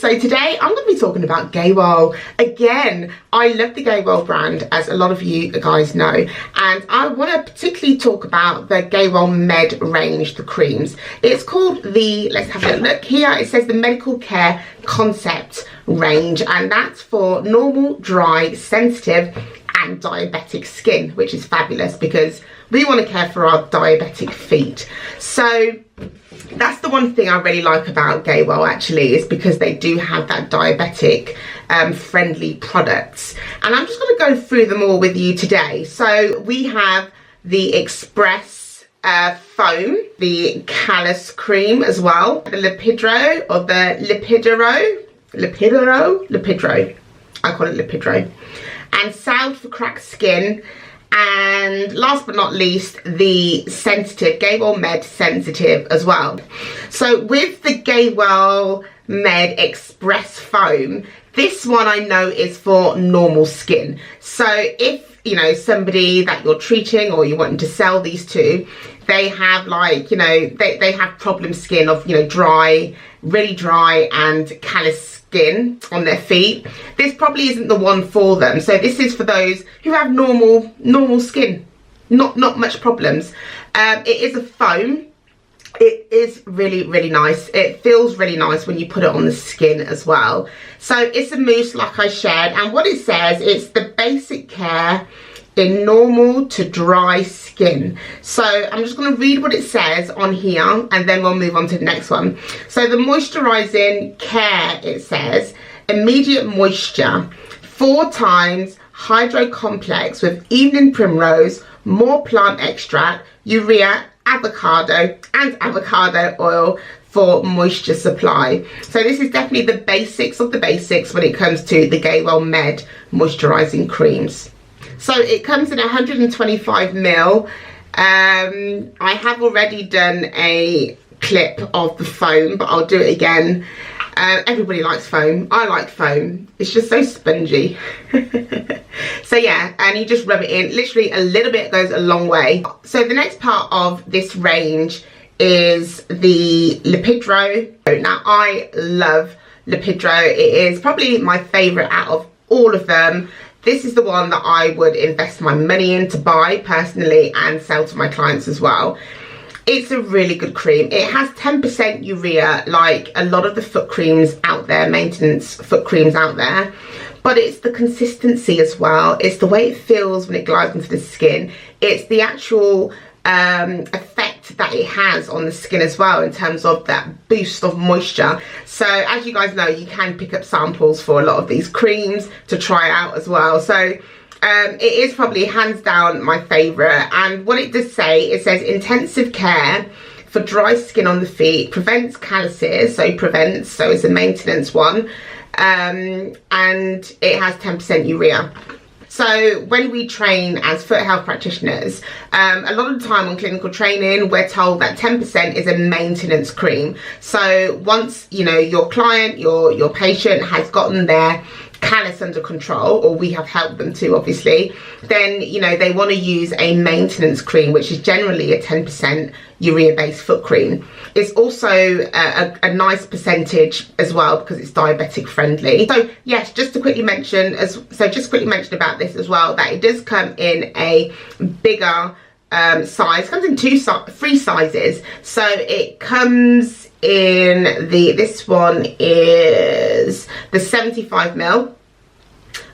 So today I'm going to be talking about Gehwol. Again, I love the Gehwol brand, as a lot of you guys know, and I want to particularly talk about the Gehwol Med range, the creams. It's called the, let's have a look here, it says the Medical Care Concept range, and that's for normal, dry, sensitive and diabetic skin, which is fabulous because we want to care for our diabetic feet. So that's the one thing I really like about Gehwol, actually, is because they do have that diabetic friendly products, and I'm just going to go through them all with you today. So we have the Express foam, the Callus cream as well, the Lipidro, or the Lipidro, I call it Lipidro, and Salve for cracked skin, and last but not least, the sensitive Gehwol Med sensitive as well. So with the Gehwol Med Express foam, this one I know is for normal skin. So if, you know, somebody that you're treating or you're wanting to sell these to, they have, like, you know, they have problem skin of, you know, dry, really dry and callous skin on their feet, this probably isn't the one for them. So this is for those who have normal skin, not much problems. It is a foam. It is really nice. It feels really nice when you put it on the skin as well. So it's a mousse, like I shared, and what it says, it's the basic care in normal to dry skin. So I'm just going to read what it says on here, and then we'll move on to the next one. So the moisturizing care, it says, immediate moisture, 4 times hydro complex with evening primrose, more plant extract, urea, avocado and avocado oil for moisture supply. So this is definitely the basics of the basics when it comes to the Gehwol Med moisturizing creams. So it comes in 125 ml. I have already done a clip of the foam, but I'll do it again. Everybody likes foam. I like foam. It's just so spongy. So yeah, and you just rub it in. Literally a little bit goes a long way. So the next part of this range is the Lipidro. Now I love Lipidro. It is probably my favourite out of all of them. This is the one that I would invest my money in to buy personally and sell to my clients as well. It's a really good cream. It has 10% urea, like a lot of the foot creams out there, maintenance foot creams out there. But it's the consistency as well. It's the way it feels when it glides into the skin. It's the actual effect that it has on the skin as well, in terms of that boost of moisture. So as you guys know, you can pick up samples for a lot of these creams to try out as well. So it is probably hands down my favourite. And what it does say, it says intensive care for dry skin on the feet, prevents calluses, so prevents, so it's a maintenance one, and it has 10% urea. So when we train as foot health practitioners, a lot of the time on clinical training, we're told that 10% is a maintenance cream. So once, you know, your client, your patient has gotten their callus under control, or we have helped them to, obviously, then, you know, they want to use a maintenance cream, which is generally a 10% urea based foot cream. It's also a nice percentage as well because it's diabetic friendly. So yes, just to quickly mention about this as well, that it does come in a bigger size. It comes in 3 sizes. So it comes in this one is the 75 ml.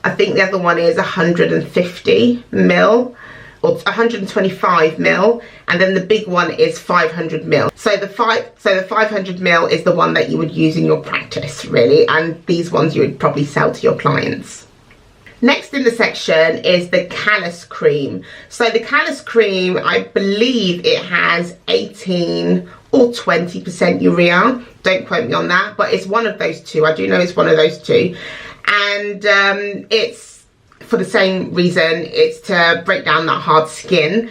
I think the other one is 150 ml or 125 ml, and then the big one is 500 ml. So the 500 ml is the one that you would use in your practice, really, and these ones you would probably sell to your clients. Next in the section is the Callus cream. So the Callus cream, I believe it has 18 or 20% urea. Don't quote me on that, but it's one of those two. I do know it's one of those two. And it's for the same reason, it's to break down that hard skin.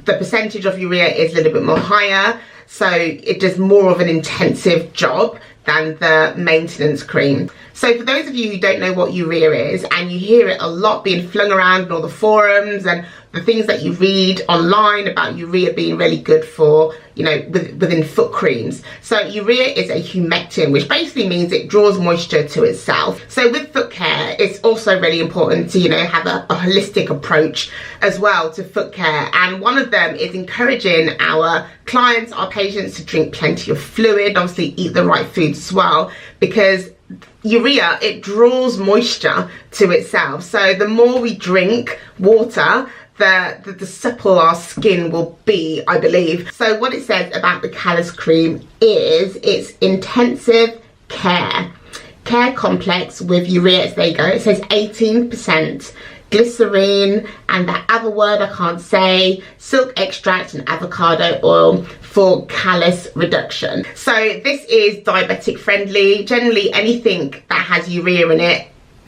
The percentage of urea is a little bit more higher, so it does more of an intensive job than the maintenance cream. So for those of you who don't know what urea is, and you hear it a lot being flung around in all the forums and the things that you read online about urea being really good for, you know, within foot creams. So urea is a humectant, which basically means it draws moisture to itself. So with foot care, it's also really important to, you know, have a holistic approach as well to foot care. And one of them is encouraging our clients, our patients, to drink plenty of fluid, obviously eat the right foods as well, because urea, it draws moisture to itself. So the more we drink water, the supple our skin will be, I believe. So what it says about the Callus cream is it's intensive care complex with urea. There you go. It says 18% glycerine, and that other word I can't say, silk extract and avocado oil for callus reduction. So this is diabetic friendly. Generally anything that has urea in it,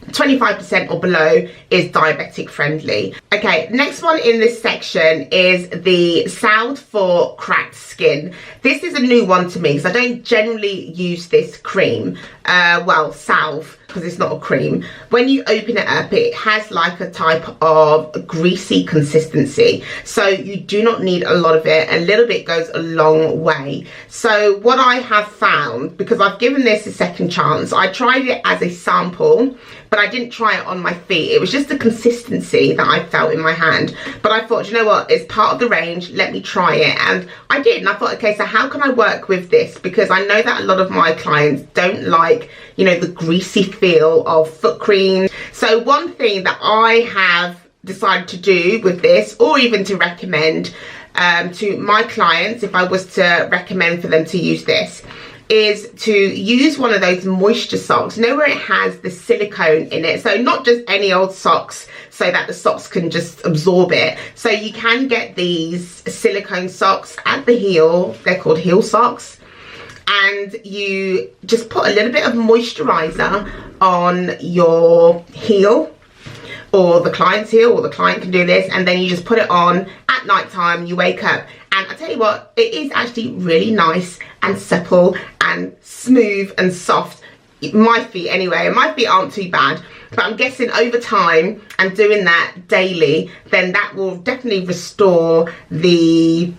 25% or below, is diabetic friendly. Okay, next one in this section is the Salve for cracked skin. This is a new one to me because I don't generally use this cream. Well, Salve, because it's not a cream. When you open it up, it has like a type of greasy consistency. So you do not need a lot of it. A little bit goes a long way. So what I have found, because I've given this a second chance, I tried it as a sample, but I didn't try it on my feet. It was just the consistency that I felt in my hand. But I thought, you know what, it's part of the range, let me try it. And I did, and I thought, okay, so how can I work with this? Because I know that a lot of my clients don't like, you know, the greasy feel of foot cream. So one thing that I have decided to do with this, or even to recommend to my clients, if I was to recommend for them to use this, is to use one of those moisture socks. You know, where it has the silicone in it, so not just any old socks, so that the socks can just absorb it. So you can get these silicone socks at the heel, they're called heel socks, and you just put a little bit of moisturizer on your heel, or the client's heel, or the client can do this, and then you just put it on at night time. You wake up, and I tell you what, it is actually really nice and supple and smooth and soft. My feet anyway, my feet aren't too bad, but I'm guessing over time and doing that daily, then that will definitely restore the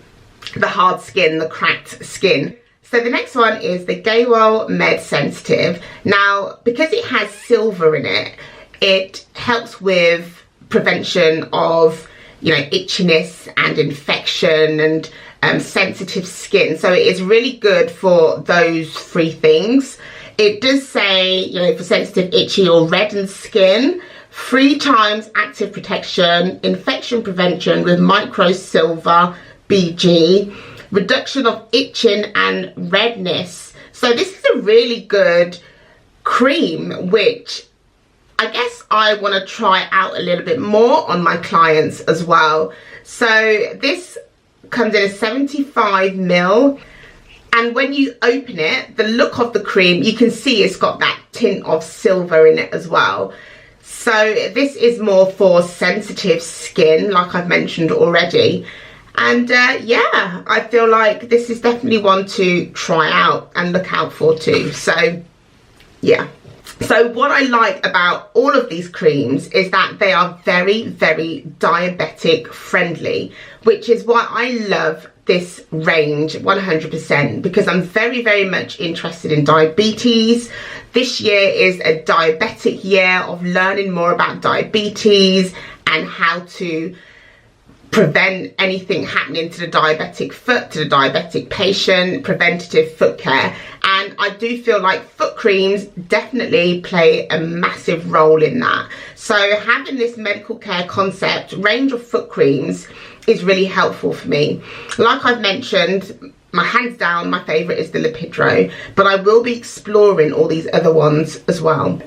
hard skin, the cracked skin. So the next one is the Gehwol Med Sensitive. Now, because it has silver in it, it helps with prevention of, you know, itchiness and infection and sensitive skin. So it is really good for those three things. It does say, you know, for sensitive, itchy or reddened skin, 3 times active protection, infection prevention with micro silver BG, reduction of itching and redness. So this is a really good cream, which I guess I want to try out a little bit more on my clients as well. So this comes in a 75 ml, and when you open it, the look of the cream, you can see it's got that tint of silver in it as well. So this is more for sensitive skin, like I've mentioned already. And yeah, I feel like this is definitely one to try out and look out for too. So yeah. So what I like about all of these creams is that they are very, very diabetic friendly, which is why I love this range 100%, because I'm very, very much interested in diabetes. This year is a diabetic year of learning more about diabetes and how to prevent anything happening to the diabetic foot, to the diabetic patient, preventative foot care. And I do feel like foot creams definitely play a massive role in that. So having this medical care concept range of foot creams is really helpful for me. Like I've mentioned, my hands down, my favourite is the Lipidro, but I will be exploring all these other ones as well.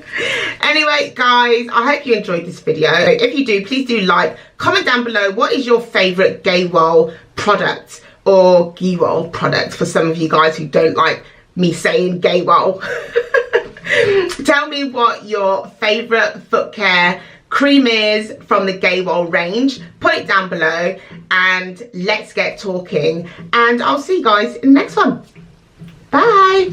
Anyway, guys, I hope you enjoyed this video. If you do, please do like, comment down below, what is your favourite Gehwol product, or Gehwol product for some of you guys who don't like me saying Gehwol. Tell me what your favourite foot care cream is from the Gehwol range. Put it down below and let's get talking, and I'll see you guys in the next one. Bye.